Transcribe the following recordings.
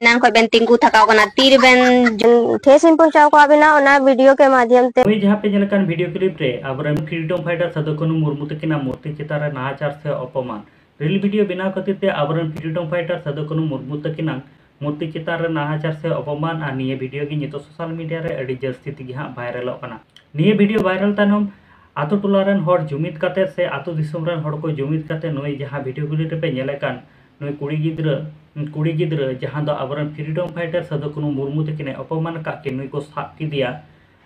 नान को बेन तिंगु थकाव कना तीर बेन ठेस इन पहुंचाव को आबिना ओना वीडियो के माध्यम से वही जहाँ पे जलकान वीडियो क्लिप रे अब फ्रीडम फाइटर साधु कानू मुर्मू तकिना मूर्ति चितार रे नाहाचार से अपमान रील वीडियो बनाव खातिर ते अब फ्रीडम फाइटर साधु कानू मुर्मू तकिना मूर्ति चितार रे नाहाचार से अपमान और निये वीडियो की नितो सोशल मीडिया रे अड़ी जस्ती तिगी हां वायरलॉग कना। निये वीडियो वायरल तानम आतो टोला रेन हर जुमित काते से आतो दिसोम रेन हर को जुमित काते नोई जहाँ वीडियो गुली रे पे नेलेकान नोई कुड़ी गिद्र जहाँ दो अब फ्रीडम फाइटर साधु कानू मुर्मू तकिने अपमान का के नोई को साब किदिया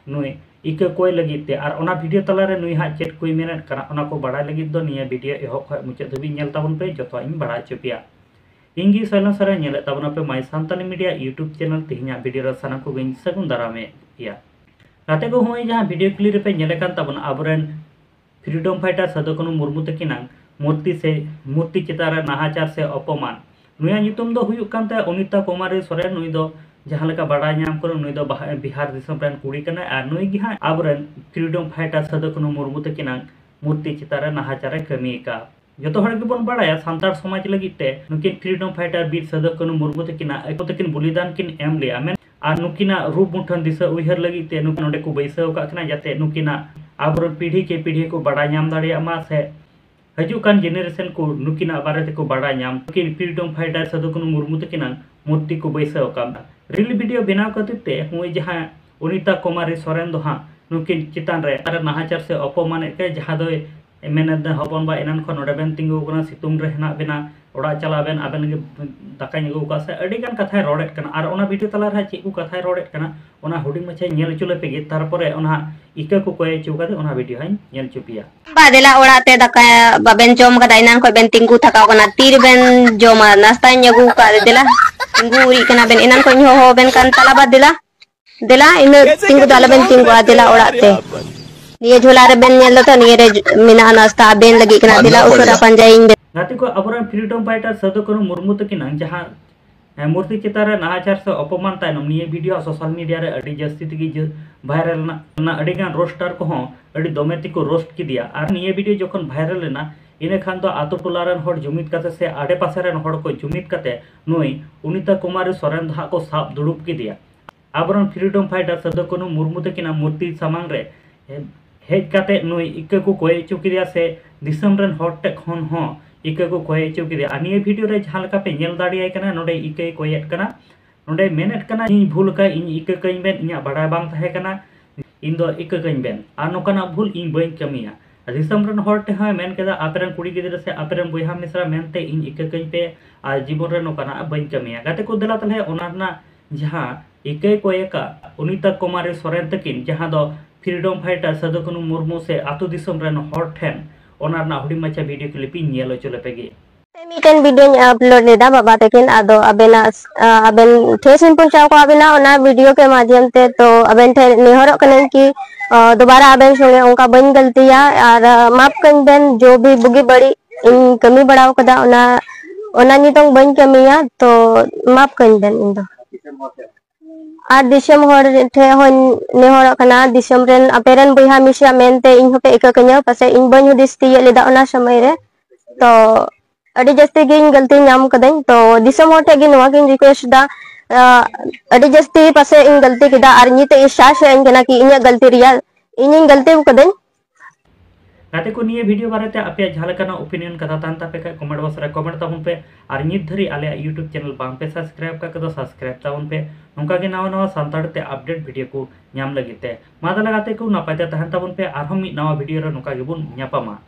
नोई इका कोई लगिते और ओना वीडियो तलारे नुई हा चेट कोई मेनेट कना ओना को बड़ा लगित दो निया वीडियो एहब खय मुचाद धबी नेल ताबन पे जतो इन बड़ा चपिया इंगी सैलन सरे नेले ताबना पे my Santali media YouTube channel तिहिना वीडियो रे साना को गइन सगुन दारामे या राते को होय जहां वीडियो क्लिप पे नेले कान ताबन आबरेन फ्रीडम फाइटर साधु कानू मुर्मू तकिना मूर्ति चितार नाहाचार से अपमान नुया नितुम दो हुयुक कानते अनिता कुमारी सोरेन नुई दो जहाँ लेका बड़ा नाम करो नुई दो बिहार दिसम रेन कुड़ी कना और नुई गी हां आबरेन फ्रीडम फाइटर साधु कानू मुर्मू तकिना मूर्ति चितार नाहाचार कमी का जो हर गेबन बड़ा सानतार समाज लगिते नुकिन फ्रीडम फाइटर बीर साधु कानू मुर्मू तकिना एको तकिन बलिदान किन एम लिया मेन और नुकिना रूप मुठन दिशा उयहर लगिते नुकिन नोडे को बैसाव का कना जाते नुकिना आबरेन पीढ़ी के पीढ़ी को बड़ा नाम दाड़िया मा से हजुकान जेनेरेशन को नुकिना बारे को बड़ा नाम नुकिन फ्रीडम फाइटर साधु कानू मुर्मू तकिना मूर्ति को बैसाव का रील वीडियो बनाव खातिर हुई जहाँ अनिता कुमारी सोरेन दो हाँ नुकिन चितान रे नाहाचार से अपमान के जहाँ दो मेने हपन बा एनान खन नोडे बेन तिंगु कना सितुंग रे हेना बेना ओड़ा चला बेन आबेन गे दाकाय nego का से अडिगान कथाय रोडेट कना और ओना वीडियो तला रे चेकु कथाय रोडेट कना ओना हुडिंग मछे नेल चुले पेगे तारपरे ओना इका को कोय चुकादे ओना वीडियो हन नेल चुपिया बादेला ओड़ा ते दाकाय बाबेन जम का दाइनान को बेन तिंगु थकाव कना तीर बेन जमा नास्ता nego का देला तिंगु उरी कना बेन एनान को हो बेन कान तला बादेला देला इन तिंगु दाला बेन तिंगु आदेला ओड़ा ते ये झोला रे बेन नेल तो निये रे मिना नास्ता बेन लगी कना देला उसरा पंजाइन गाते को अब फ्रीडम फाइटर साधु कानू मुर्मू तकिना जहाँ मूर्ति चितार नाहाचार से अपमान तायनम निये वीडियो सोशल मीडिया रे अड़ी जस्ती तिगी वायरल ना अड़ीगान रोस्टार को हों अड़ी दोमेती को रोस्ट किदिया और निये वीडियो जखन वायरल लेना इने खान तो आतो टोला रेन हर जुमित काते से आडे पासे रेन हर को जुमित काते नुई अनिता कुमारी सोरेन धा को साब दुड़ुब किदिया अब फ्रीडम फाइटर साधु कानू मुर्मू तकिना मूर्ति सामांग रे हेज काते नुई इका को कोय चुकिदिया से दिसम रेन हर टे खन हों इका को कोय चुकिदिया और निये वीडियो रे जहाँ लेका पे नेल दाड़ियाय कना नोडे इका कोयेट कना नोडे मेनेट कना इन भूल का इन इका कइन बेन इया बड़ा बांग थाहे कना इन दो इका कइन बेन और नोकाना भूल इन बइन कमिया दिसम रेन हर टे हाय मेन केदा आपेरन कुड़ी गिदरा से आपेरन बोयहा मिसरा मेनते इन इका कइन पे और जीवन रे नोकाना बइन कमिया गाते को देला तले ओनाना जहाँ इका कोयका अनिता कुमारी सोरेन तकिन जहाँ दो फ्रीडम फाइटर साधु कानू मुर्मू से आतो दिसम रेन हर ठेन ओनारना हुडी मचा वीडियो क्लिप नेलो चले पेगे मिटन वीडियो अपलोड लेदा बाबा तकिन आदो अबेना अबेन ठेस इन पहुंचाव को आबिना ओना वीडियो के माध्यम से तो अबेन ठे नेहर कने कि दोबारा अबेन संगे उनका बन गलतिया और माफ कन बेन जो भी बुगी बड़ी इन कमी बढ़ाव कदा ओना ओना नितों बन कमिया तो माफ कन बेन इन दो और दिसम हर ठे होन नेहर कना दिसम रेन अपेरन बुहा मिसा मेनते इन होपे इका कन्या पासे इन बन हुदिस तिये लेदा ओना समय रे तो अड़ी जस्ती गिन गलती नाम कदन तो दिसम हर टे गिन नवा गिन रिक्वेस्ट दा अड़ी जस्ती पासे इन गलती किदा और निते इशास इन कना कि इन्या गलती रिया इन गलती कदन गाते को निये वीडियो बारे आपे झालकाना ओपिनियन कथा तान तापे का कमेंट बॉक्स रे कमेंट ताबन पे और नित धरी आले यूट्यूब चैनल बांग पे सब्सक्राइब का कदो सब्सक्राइब ताबन पे नोंका गे नवा नवा सांताड़ ते अपडेट वीडियो को नाम लगिते मा दाला गाते को नापायते तहन ताबन पे आरहम मी नवा वीडियो रे नोंका गे बुन न्यापामा।